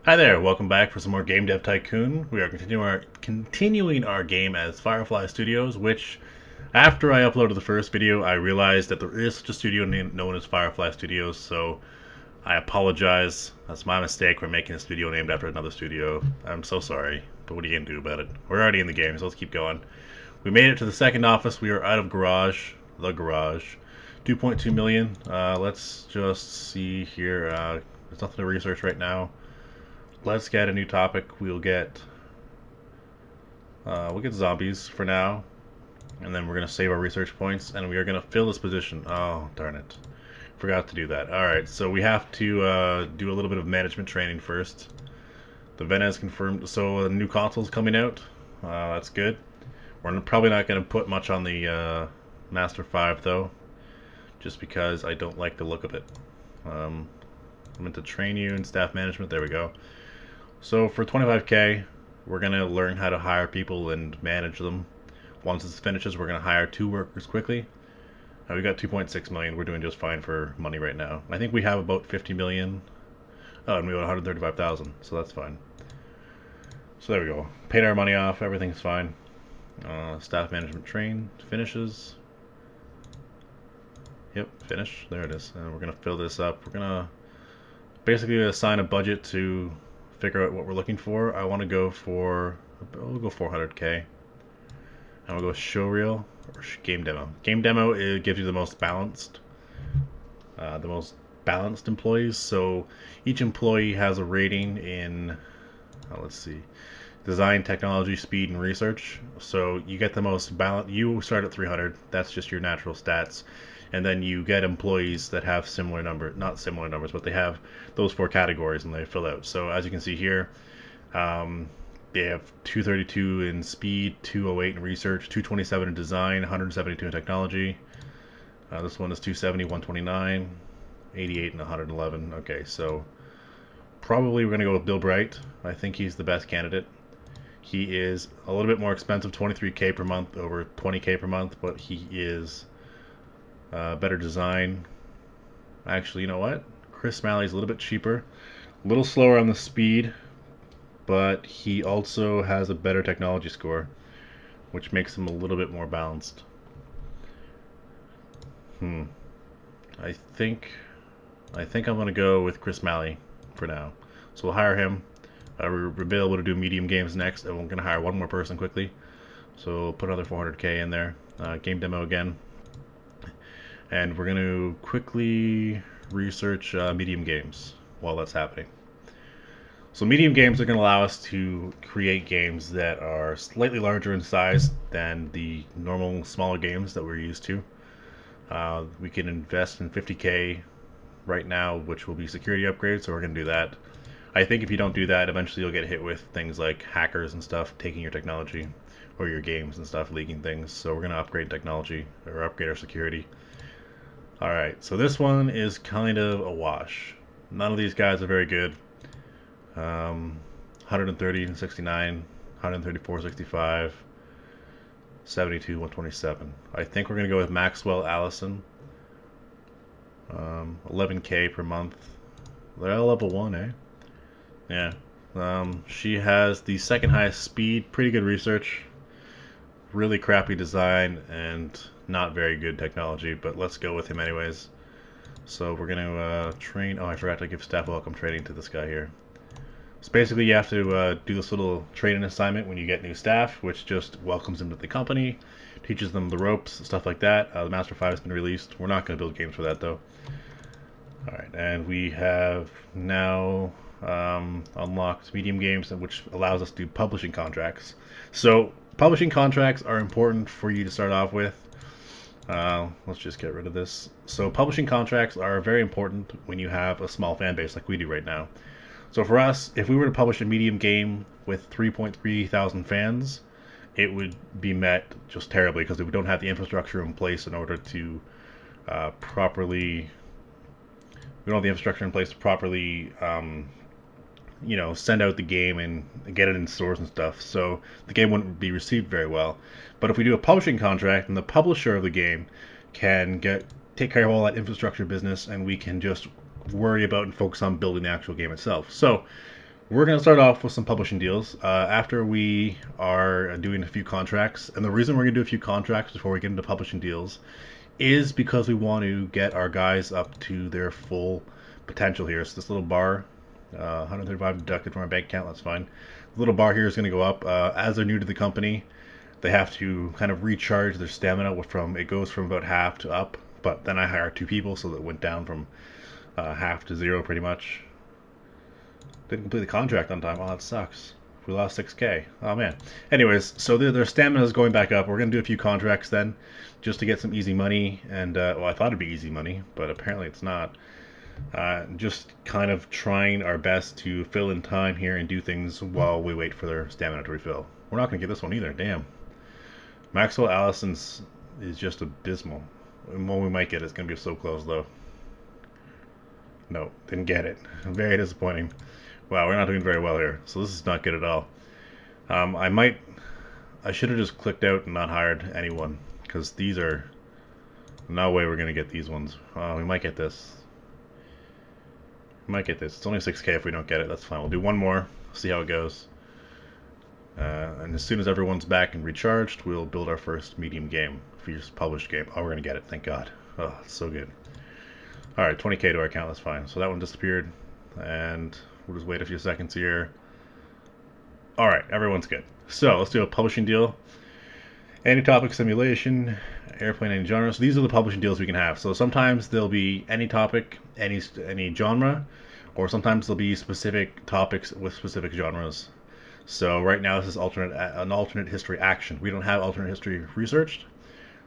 Hi there, welcome back for some more Game Dev Tycoon. We are continuing our game as Firefly Studios, which, after I uploaded the first video, I realized that there is such a studio known as Firefly Studios, so I apologize. That's my mistake for making this video named after another studio. I'm so sorry, but what are you going to do about it? We're already in the game, so let's keep going. We made it to the second office. We are out of the garage. 2.2 million. Let's just see here. There's nothing to research right now. Let's get a new topic. We'll get zombies for now, and then we're gonna save our research points, and we are gonna fill this position. Oh, darn it! Forgot to do that. All right, so we have to do a little bit of management training first. The event has confirmed, so a new console's coming out. That's good. We're probably not gonna put much on the Master 5 though, just because I don't like the look of it. I'm meant to train you in staff management. There we go. So for 25k, we're going to learn how to hire people and manage them. Once this finishes, we're going to hire 2 workers quickly. We got 2.6 million. We're doing just fine for money right now. I think we have about 50 million. Oh, and we got 135,000, so that's fine. So there we go. Paid our money off. Everything's fine. Staff management train finishes. Yep, finish. There it is. And we're going to fill this up. We're going to basically assign a budget to figure out what we're looking for. I want to go for, we'll go 400k. And we'll go showreel or game demo. Game demo, it gives you the most balanced employees. So each employee has a rating in, let's see, design, technology, speed, and research. So you get the most balance. You start at 300. That's just your natural stats. And then you get employees that have similar not similar numbers, but they have those 4 categories and they fill out. So as you can see here, they have 232 in speed, 208 in research, 227 in design, 172 in technology. This one is 270, 129, 88, and 111. Okay, so probably we're going to go with Bill Bright. I think he's the best candidate. He is a little bit more expensive, 23k per month over 20k per month, but he is better design. Actually, you know what? Chris Malley's a little bit cheaper, a little slower on the speed, but he also has a better technology score, which makes him a little bit more balanced. I think I'm gonna go with Chris Malley for now. So we'll hire him. We'll be able to do medium games next, and we're gonna hire one more person quickly. So we'll put another 400k in there. Game demo again. And we're going to quickly research medium games while that's happening. So medium games are going to allow us to create games that are slightly larger in size than the normal smaller games that we're used to. We can invest in 50k right now, which will be security upgrades, so we're going to do that. I think if you don't do that, eventually you'll get hit with things like hackers and stuff taking your technology or your games and stuff, leaking things. So we're going to upgrade technology or upgrade our security. Alright, so this one is kind of a wash. None of these guys are very good. 130 and 69, 134, 65, 72, 127. I think we're going to go with Maxwell Allison. 11k per month. They're all level 1, eh? Yeah. She has the second highest speed, pretty good research, really crappy design, and not very good technology, but let's go with him anyways. So we're going to train. Oh, I forgot to give staff welcome training to this guy here. So basically you have to do this little training assignment when you get new staff, which just welcomes them to the company, teaches them the ropes, stuff like that. The Master 5 has been released. We're not going to build games for that though. Alright, and we have now unlocked medium games, which allows us to do publishing contracts. So publishing contracts are important for you to start off with. Let's just get rid of this. So publishing contracts are very important when you have a small fan base like we do right now. So for us, if we were to publish a medium game with 3.3 thousand fans, it would be met just terribly because we don't have the infrastructure in place in order to properly send out the game and get it in stores and stuff. So the game wouldn't be received very well. But if we do a publishing contract, and the publisher of the game can take care of all that infrastructure business, and we can just worry about and focus on building the actual game itself. So We're going to start off with some publishing deals after we are doing a few contracts. And the reason we're going to do a few contracts before we get into publishing deals is because we want to get our guys up to their full potential here. So this little bar, 135 deducted from our bank account, that's fine. The little bar here is going to go up. As they're new to the company, they have to kind of recharge their stamina it goes from about half to up. But then I hired 2 people, so that went down from half to 0 pretty much. Didn't complete the contract on time. Oh, that sucks. We lost 6K. Oh, man. Anyways, so their stamina is going back up. We're going to do a few contracts then, just to get some easy money. And, well, I thought it'd be easy money, but apparently it's not. Just kind of trying our best to fill in time here and do things while we wait for their stamina to refill. We're not going to get this one either. Damn. Maxwell Allison's is just abysmal. And one we might get is going to be so close, though. No, didn't get it. Very disappointing. Wow, we're not doing very well here, so this is not good at all. I should have just clicked out and not hired anyone, because these are, no way we're going to get these ones. We might get this. We might get this. It's only 6K if we don't get it, that's fine. We'll do one more, see how it goes. And as soon as everyone's back and recharged, we'll build our first medium game, first published game. Oh, we're going to get it, thank God. Oh, it's so good. Alright, 20K to our account, that's fine. So that one disappeared, and we'll just wait a few seconds here. Alright, everyone's good. So, let's do a publishing deal. Any topic, simulation, airplane, any genre. So these are the publishing deals we can have. So sometimes there'll be any topic, any genre, or sometimes there'll be specific topics with specific genres. So right now this is an alternate history action. We don't have alternate history researched,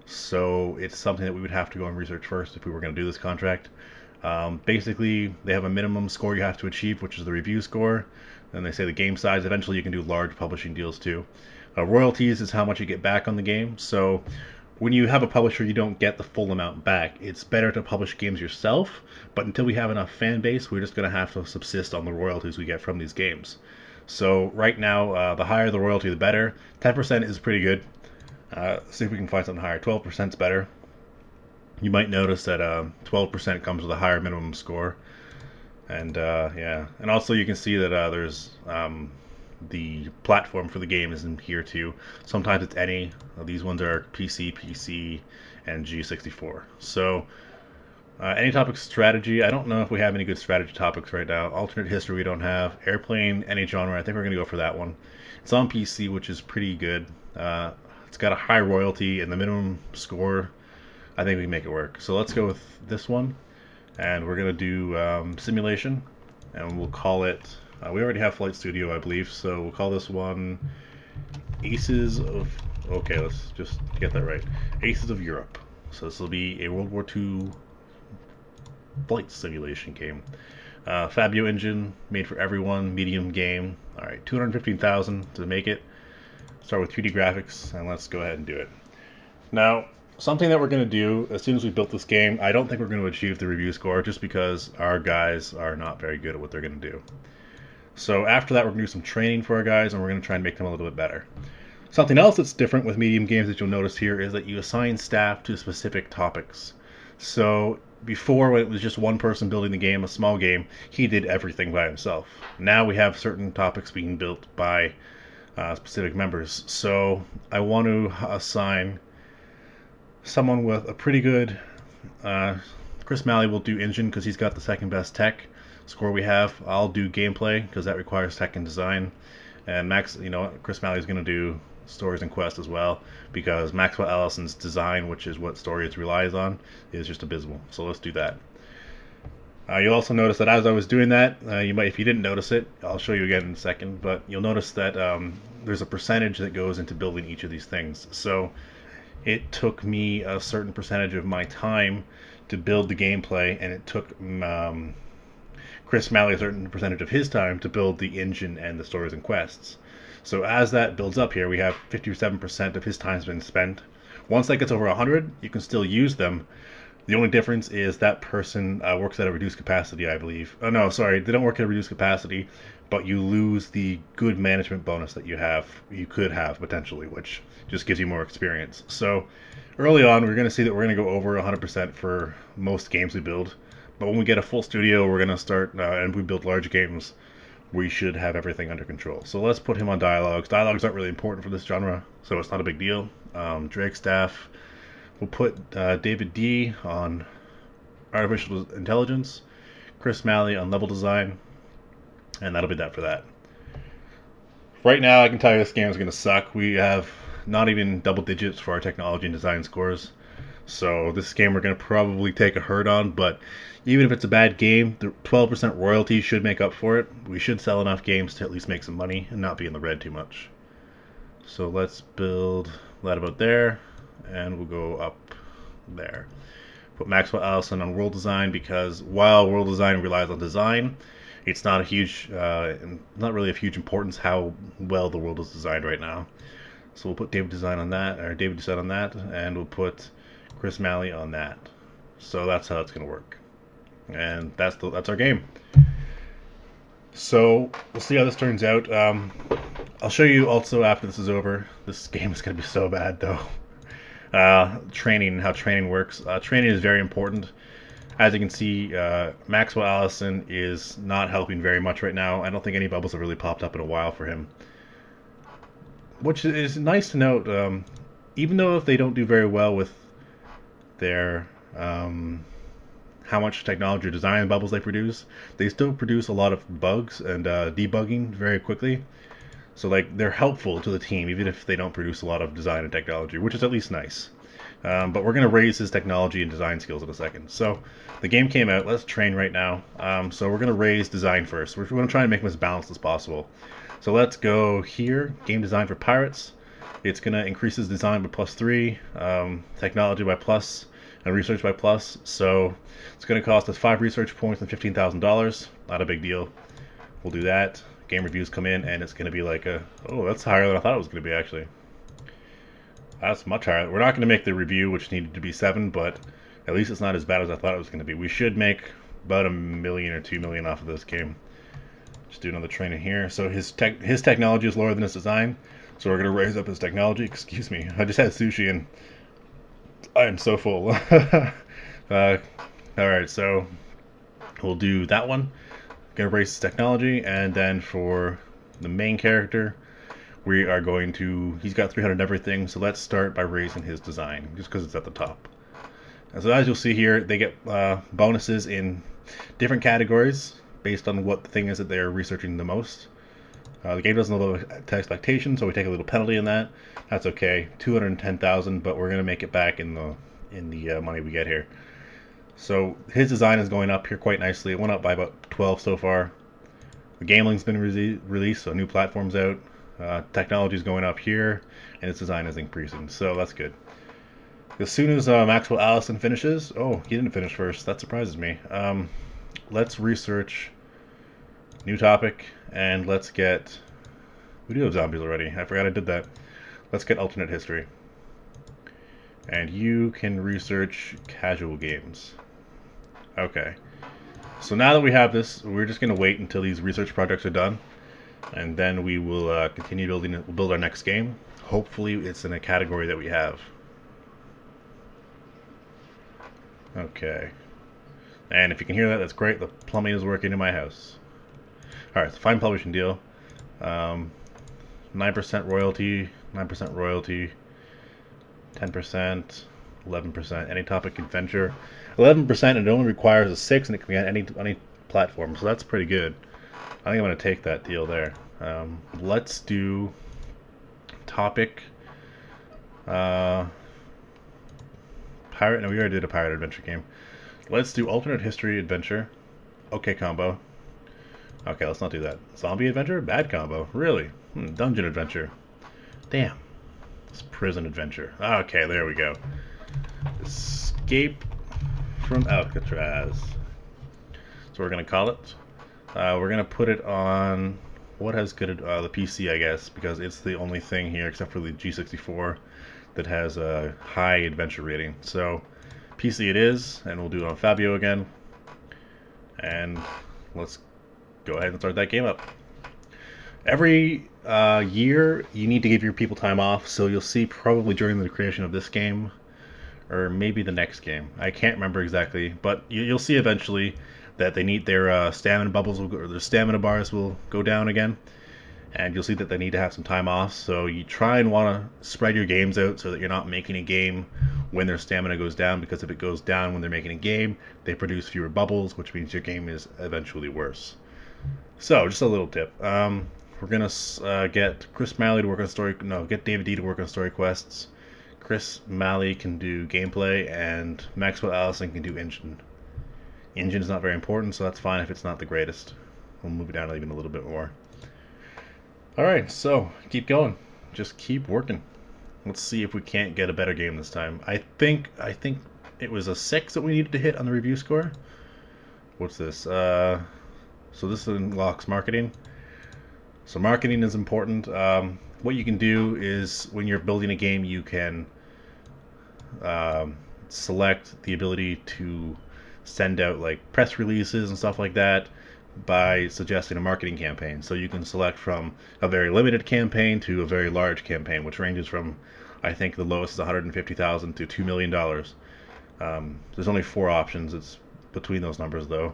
so it's something that we would have to go and research first if we were going to do this contract. Basically, they have a minimum score you have to achieve, which is the review score. And they say the game size. Eventually, you can do large publishing deals too. Royalties is how much you get back on the game. So when you have a publisher, you don't get the full amount back. It's better to publish games yourself, but until we have enough fan base, we're just going to have to subsist on the royalties we get from these games. So right now, the higher the royalty, the better. 10% is pretty good. See if we can find something higher. 12% is better. You might notice that 12% comes with a higher minimum score. And yeah, and also you can see that there's the platform for the game is in here too. Sometimes it's any. These ones are PC, and G64. So any topic strategy, I don't know if we have any good strategy topics right now. Alternate history we don't have. Airplane, any genre, I think we're going to go for that one. It's on PC, which is pretty good. It's got a high royalty and the minimum score. I think we can make it work. So let's go with this one. And we're going to do simulation. And we'll call it, we already have Flight Studio, I believe. So we'll call this one Aces of, okay, let's just get that right. Aces of Europe. So this will be a World War II flight simulation game. Fabio engine, made for everyone, medium game. Alright, 215,000 to make it. Start with 3D graphics, and let's go ahead and do it. Now, something that we're going to do as soon as we built this game, I don't think we're going to achieve the review score just because our guys are not very good at what they're going to do. So after that, we're going to do some training for our guys, and we're going to try and make them a little bit better. Something else that's different with medium games that you'll notice here is that you assign staff to specific topics. So before, when it was just one person building the game, a small game, he did everything by himself. Now we have certain topics being built by specific members. So I want to assign someone with a pretty good, Chris Malley will do engine because he's got the second best tech score we have. I'll do gameplay because that requires tech and design. And Chris Malley is going to do stories and quests as well because Maxwell Allison's design, which is what stories relies on, is just abysmal. So let's do that. You'll also notice that as I was doing that, if you didn't notice it, I'll show you again in a second, but you'll notice that there's a percentage that goes into building each of these things. So it took me a certain percentage of my time to build the gameplay, and it took Chris Malley a certain percentage of his time to build the engine and the stories and quests. So as that builds up here, we have 57% of his time's been spent. Once that gets over 100, you can still use them. The only difference is that person works at a reduced capacity, I believe. Oh no, sorry, they don't work at a reduced capacity, but you lose the good management bonus that you could have potentially, which just gives you more experience. So early on, we're going to see that we're going to go over 100% for most games we build. But when we get a full studio, we're going to start, and we build large games, we should have everything under control. So let's put him on dialogues. Dialogues aren't really important for this genre, so it's not a big deal. Drake staff. We'll put David D on artificial intelligence, Chris Malley on level design, and that'll be that for that. Right now, I can tell you this game is going to suck. We have not even double digits for our technology and design scores. So this game we're going to probably take a hurt on, but even if it's a bad game, the 12% royalty should make up for it. We should sell enough games to at least make some money and not be in the red too much. So let's build that about there, and we'll go up there. Put Maxwell Allison on world design because while world design relies on design, it's not a huge, not really of huge importance how well the world is designed right now. So we'll put David Design on that, or David Design on that, and we'll put Chris Malley on that. So that's how it's going to work, and that's our game. So we'll see how this turns out. I'll show you also after this is over. This game is going to be so bad though. Training, how training works. Training is very important. As you can see, Maxwell Allison is not helping very much right now. I don't think any bubbles have really popped up in a while for him. Which is nice to note, even though if they don't do very well with their how much technology or design bubbles they produce, they still produce a lot of bugs and debugging very quickly. So like they're helpful to the team even if they don't produce a lot of design and technology, which is at least nice. But we're going to raise his technology and design skills in a second. So the game came out. Let's train right now. So we're going to raise design first. We're going to try and make him as balanced as possible. So let's go here. Game design for pirates. It's going to increase his design by +3, technology by plus, and research by plus. So it's going to cost us 5 research points and $15,000. Not a big deal. We'll do that. Game reviews come in, and it's going to be like oh, that's higher than I thought it was going to be, actually. That's much higher. We're not going to make the review, which needed to be 7, but at least it's not as bad as I thought it was going to be. We should make about $1 million or $2 million off of this game. Just do another training here. So his technology is lower than his design, so we're going to raise up his technology. Excuse me. I just had sushi, and I am so full. Alright, so we'll do that one. Going to raise his technology, and then for the main character, we are going to, he's got 300 everything, so let's start by raising his design, just because it's at the top. And so as you'll see here, they get bonuses in different categories, based on what the thing is that they're researching the most. The game doesn't live up to expectation, so we take a little penalty in that. That's okay, 210,000, but we're going to make it back in the money we get here. So his design is going up here quite nicely. It went up by about 12 so far. The game link's been released, so new platform's out. Technology is going up here, and its design is increasing, so that's good. As soon as Maxwell Allison finishes, oh, he didn't finish first. That surprises me. Let's research new topic, and let's get. We do have zombies already. I forgot I did that. Let's get alternate history, and you can research casual games. Okay. So now that we have this, we're just going to wait until these research projects are done, and then we will continue building. We'll build our next game. Hopefully, it's in a category that we have. Okay. And if you can hear that, that's great. The plumbing is working in my house. All right. So find publishing deal. 9% royalty. 9% royalty. 10%. 11%. Any topic can venture. 11%, and it only requires a 6, and it can be on any platform. So that's pretty good. I think I'm going to take that deal there. Let's do topic. Pirate. No, we already did a pirate adventure game. Let's do alternate history adventure. Okay, combo. Okay, let's not do that. Zombie adventure? Bad combo. Really? Dungeon adventure. Damn. It's prison adventure. Okay, there we go. Escape from Alcatraz. So we're going to call it. We're going to put it on what has good the PC, I guess, because it's the only thing here except for the G64 that has a high adventure rating. So PC it is, and we'll do it on Fabio again. And let's go ahead and start that game up. Every year you need to give your people time off, so you'll see probably during the creation of this game, or maybe the next game. I can't remember exactly, but you'll see eventually that they need their stamina bubbles will go, or their stamina bars will go down again, and you'll see that they need to have some time off. So you try and want to spread your games out so that you're not making a game when their stamina goes down, because if it goes down when they're making a game, they produce fewer bubbles, which means your game is eventually worse. So just a little tip. We're gonna get Chris Malley to work on story. No, get David D to work on story quests. Chris Malley can do gameplay, and Maxwell Allison can do engine. Engine is not very important, so that's fine if it's not the greatest. We'll move it down even a little bit more. Alright, so keep going. Just keep working. Let's see if we can't get a better game this time. I think it was a 6 that we needed to hit on the review score. What's this? So this unlocks marketing. So marketing is important. What you can do is when you're building a game, you can select the ability to send out like press releases and stuff like that by suggesting a marketing campaign. So you can select from a very limited campaign to a very large campaign, which ranges from, I think the lowest is $150,000 to $2 million. There's only 4 options. It's between those numbers though,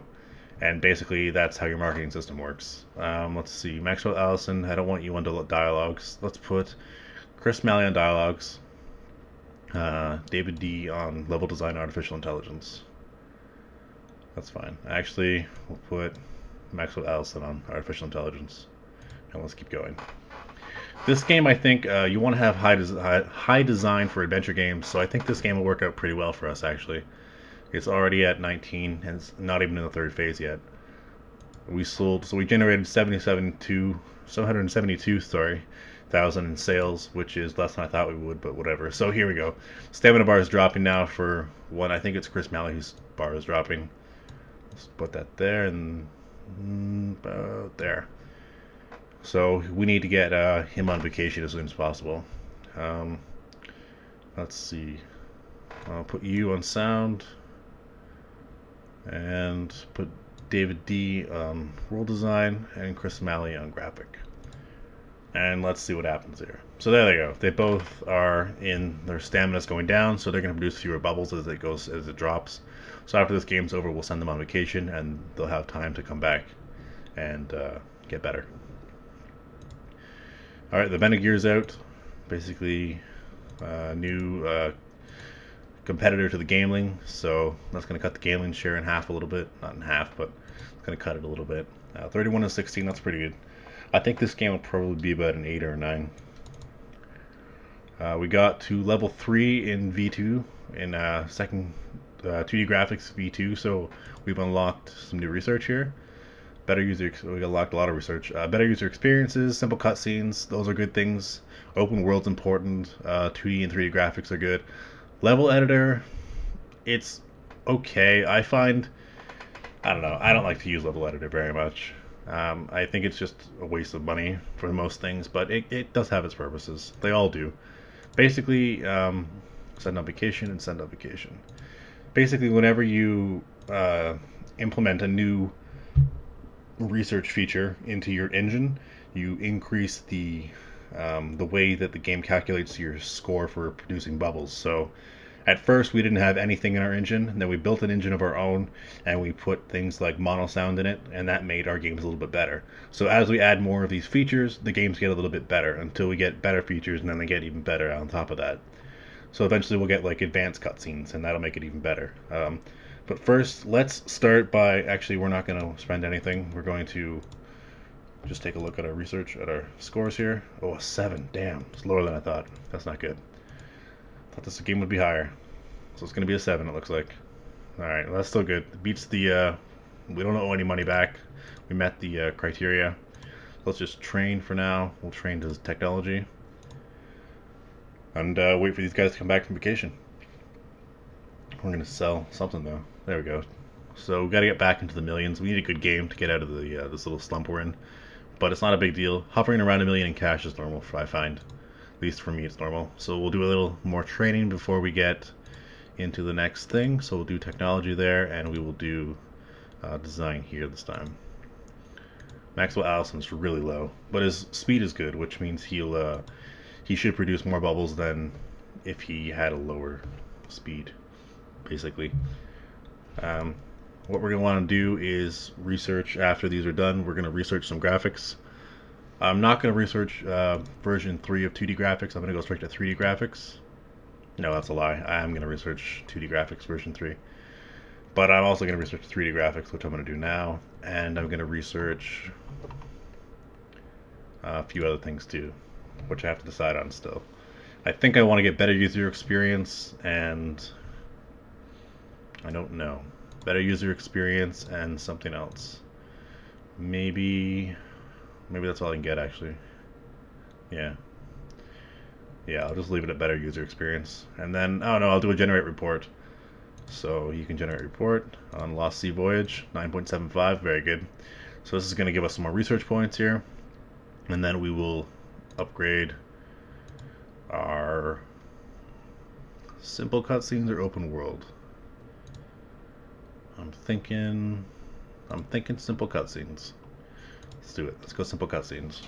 and basically that's how your marketing system works. Let's see, Maxwell Allison, I don't want you on dialogues. Let's put Chris Malley on dialogues, David D on level design artificial intelligence. That's fine. Actually, we'll put Maxwell Allison on artificial intelligence, and let's keep going. This game, I think you want to have high design for adventure games, so I think this game will work out pretty well for us. Actually, it's already at 19, and it's not even in the 3rd phase yet. We generated 772,000 in sales, which is less than I thought we would, but whatever. So here we go. Stamina bar is dropping now for one. I think it's Chris Malley whose bar is dropping. Let's put that there and about there. So we need to get him on vacation as soon as possible. Let's see. I'll put you on sound and put David D on world design and Chris Malley on graphic. And let's see what happens here. So there they go. They both are in, their stamina's going down, so they're going to produce fewer bubbles as it drops. So after this game's over, we'll send them on vacation, and they'll have time to come back and get better. All right, the Venegear's out. Basically, new competitor to the Gameling, so that's going to cut the Gameling share in half a little bit. Not in half, but it's going to cut it a little bit. 31 and 16, that's pretty good. I think this game will probably be about an 8 or a 9. We got to level 3 in V2, in second 2D graphics V2, so we've unlocked some new research here. We unlocked a lot of research. Better user experiences, simple cutscenes, those are good things. Open world's important. 2D and 3D graphics are good. Level editor, it's okay. I don't know, I don't like to use level editor very much. I think it's just a waste of money for most things, but it does have its purposes. They all do. Basically, send on vacation and send on vacation. Basically, whenever you implement a new research feature into your engine, you increase the way that the game calculates your score for producing bubbles. So at first we didn't have anything in our engine, and then we built an engine of our own, and we put things like mono sound in it, and that made our games a little bit better. So as we add more of these features, the games get a little bit better until we get better features, and then they get even better on top of that. So eventually we'll get like advanced cutscenes, and that'll make it even better. But first, let's start by, actually we're not going to spend anything. We're going to just take a look at our research, at our scores here. Oh, a 7, damn, it's lower than I thought. That's not good. Thought this game would be higher. So it's going to be a 7, it looks like. Alright, well, that's still good. It beats the, we don't owe any money back. We met the criteria. Let's just train for now. We'll train to technology. And wait for these guys to come back from vacation. We're going to sell something, though. There we go. So we got to get back into the millions. We need a good game to get out of the this little slump we're in. But it's not a big deal. Hovering around $1 million in cash is normal, I find. At least for me, it's normal. So we'll do a little more training before we get into the next thing. So we'll do technology there, and we will do design here this time. Maxwell Allison's really low, but his speed is good, which means he should produce more bubbles than if he had a lower speed, basically. what we're going to want to do is research after these are done. We're going to research some graphics. I'm not going to research version 3 of 2D graphics. I'm going to go straight to 3D graphics. No, that's a lie. I am going to research 2D graphics version 3. But I'm also going to research 3D graphics, which I'm going to do now. And I'm going to research a few other things too, which I have to decide on still. I think I want to get better user experience, and I don't know. Better user experience and something else. Maybe that's all I can get, actually. Yeah. Yeah, I'll just leave it at better user experience. And then, oh no, I'll do a generate report. So you can generate a report on Lost Sea Voyage, 9.75, very good. So this is going to give us some more research points here. And then we will upgrade our simple cutscenes or open world. I'm thinking simple cutscenes. Let's do it. Let's go simple cutscenes.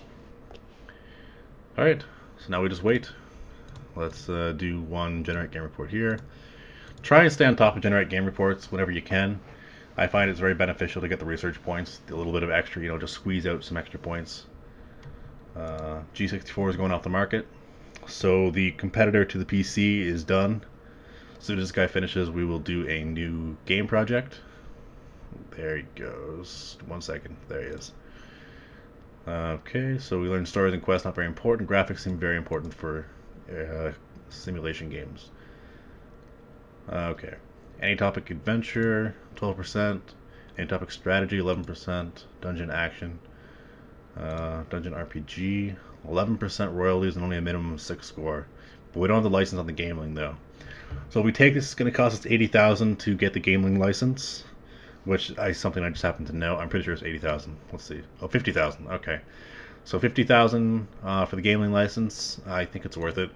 Alright, so now we just wait. Let's do one generate game report here. Try and stay on top of generate game reports whenever you can. I find it's very beneficial to get the research points, a little bit of extra, just squeeze out some extra points. G64 is going off the market, so the competitor to the PC is done. As soon as this guy finishes, we will do a new game project. There he goes. 1 second. There he is. Okay, so we learned stories and quests, not very important. Graphics seem very important for simulation games. Okay. Any topic adventure, 12%. Any topic strategy, 11%. Dungeon action. Dungeon RPG, 11% royalties and only a minimum of 6 score. But we don't have the license on the Gameling though. So if we take this, it's going to cost us 80,000 to get the Gameling license, which is something I just happen to know. I'm pretty sure it's 80,000. Let's see. Oh, 50,000. Okay. So 50,000 for the Gameling license. I think it's worth it.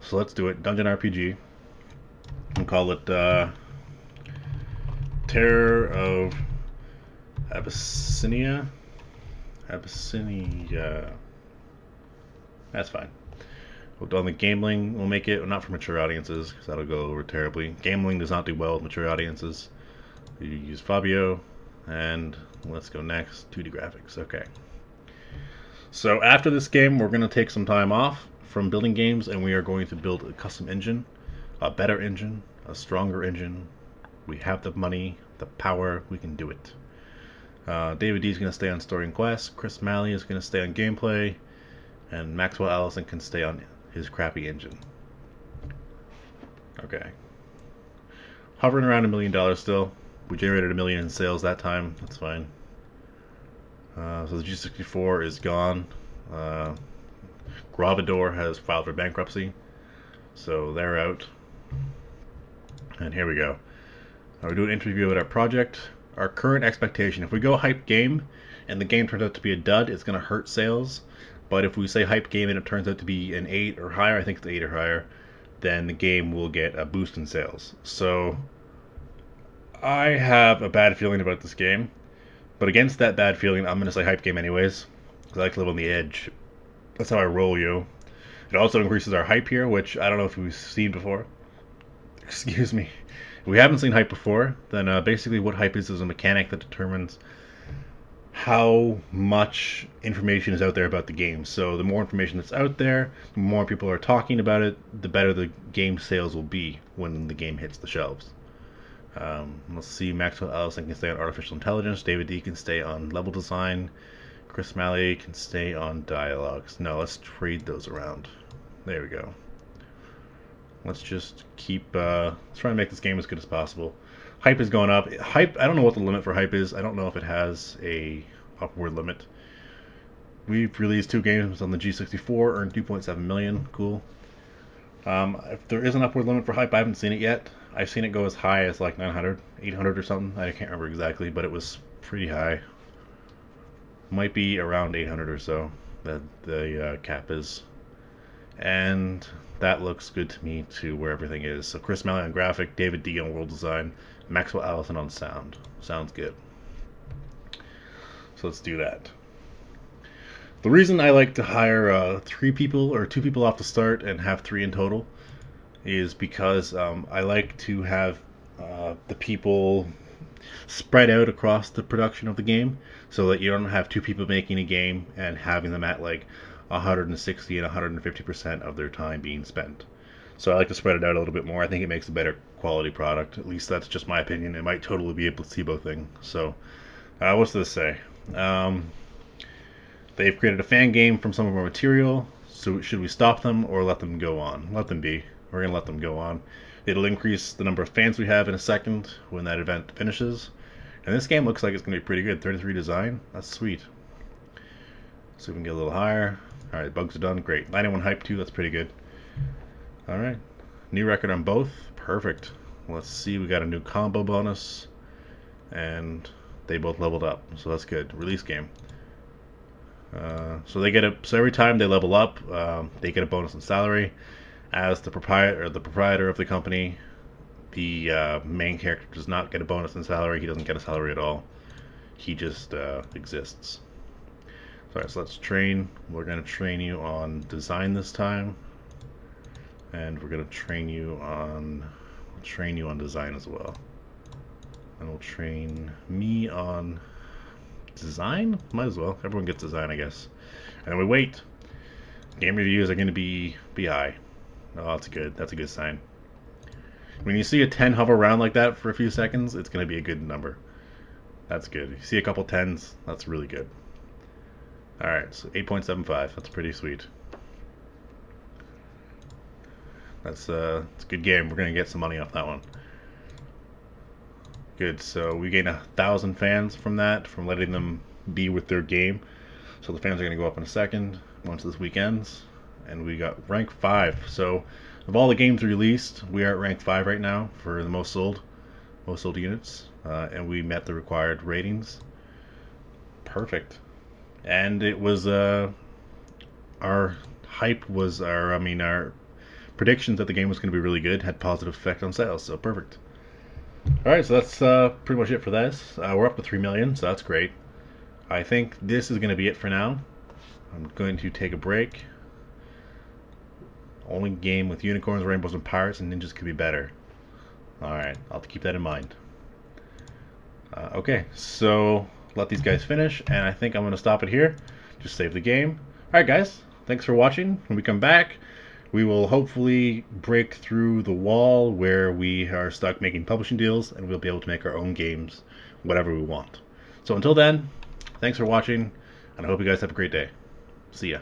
So let's do it. Dungeon RPG. We'll call it Terror of Abyssinia. Abyssinia. That's fine. On the Gameling, we'll make it not for mature audiences, because that'll go over terribly. Gameling does not do well with mature audiences. You use Fabio, and let's go next. 2D graphics. Okay. So after this game, we're going to take some time off from building games, and we are going to build a custom engine, a better engine, a stronger engine. We have the money, the power, we can do it. David D is going to stay on story and quest. Chris Malley is going to stay on gameplay, and Maxwell Allison can stay on his crappy engine. Okay. Hovering around $1 million still. We generated $1 million in sales that time. That's fine. So the G64 is gone. Gravador has filed for bankruptcy, so they're out. And here we go. We're doing an interview about our project. Our current expectation, if we go hype game and the game turns out to be a dud, it's going to hurt sales. But if we say hype game and it turns out to be an 8 or higher, I think it's 8 or higher, then the game will get a boost in sales. So I have a bad feeling about this game. But against that bad feeling, I'm going to say hype game anyways, because I like to live on the edge. That's how I roll, yo. It also increases our hype here, which I don't know if we've seen before. Excuse me. If we haven't seen hype before, then basically what hype is a mechanic that determines how much information is out there about the game. So the more information that's out there, the more people are talking about it, the better the game sales will be when the game hits the shelves. Let's see, Maxwell Allison can stay on artificial intelligence, David D can stay on level design, Chris Malley can stay on dialogues. No, let's trade those around. There we go. Let's just keep, let's try and make this game as good as possible. Hype is going up. Hype, I don't know what the limit for hype is. I don't know if it has a upward limit. We've released 2 games on the G64, earned 2.7 million. Cool. If there is an upward limit for hype, I haven't seen it yet. I've seen it go as high as like 900, 800 or something. I can't remember exactly, but it was pretty high. Might be around 800 or so that the cap is. And that looks good to me to where everything is. So Chris Malley on graphic, David D on world design, Maxwell Allison on sound. Sounds good. So let's do that. The reason I like to hire 3 people or 2 people off the start and have 3 in total is because I like to have the people spread out across the production of the game, so that you don't have two people making a game and having them at like 160 and 150% of their time being spent. So I like to spread it out a little bit more. I think it makes a better quality product. At least that's just my opinion. It might totally be a placebo thing. So, what's this say? Um, they've created a fan game from some of our material. So should we stop them or let them go on? Let them be. We're gonna let them go on. It'll increase the number of fans we have in a second when that event finishes. And this game looks like it's gonna be pretty good. 33 design. That's sweet. So we can get a little higher. All right, bugs are done. Great. 91 hype too. That's pretty good. All right. New record on both. Perfect. Let's see. We got a new combo bonus, and they both leveled up. So that's good. Release game. So they get a so every time they level up, they get a bonus in salary. As the proprietor of the company, the main character does not get a bonus in salary. He doesn't get a salary at all. He just exists. So let's train. We're going to train you on design this time, and we're going to train you on design as well. And we'll train me on design. Might as well. Everyone gets design, I guess. And then we wait. Game reviews are going to be high. Oh, that's good. That's a good sign. When you see a 10 hover around like that for a few seconds, it's going to be a good number. That's good. If you see a couple 10s, that's really good. Alright, so 8.75. That's pretty sweet. It's a good game. We're going to get some money off that one. Good. So we gain 1,000 fans from that, from letting them be with their game. So the fans are going to go up in a second once this week ends. And we got rank 5. So of all the games released, we are at rank 5 right now for the most sold units. And we met the required ratings. Perfect. And it was our hype was our predictions that the game was going to be really good had positive effect on sales. So perfect. All right, so that's pretty much it for this. We're up to 3 million, so that's great. I think this is going to be it for now. I'm going to take a break. Only game with unicorns, rainbows, and pirates, and ninjas could be better. All right, I'll have to keep that in mind. Okay, so let these guys finish, and I think I'm going to stop it here. Just save the game. All right, guys, thanks for watching. When we come back, we will hopefully break through the wall where we are stuck making publishing deals, and we'll be able to make our own games, whatever we want. So until then, thanks for watching, and I hope you guys have a great day. See ya.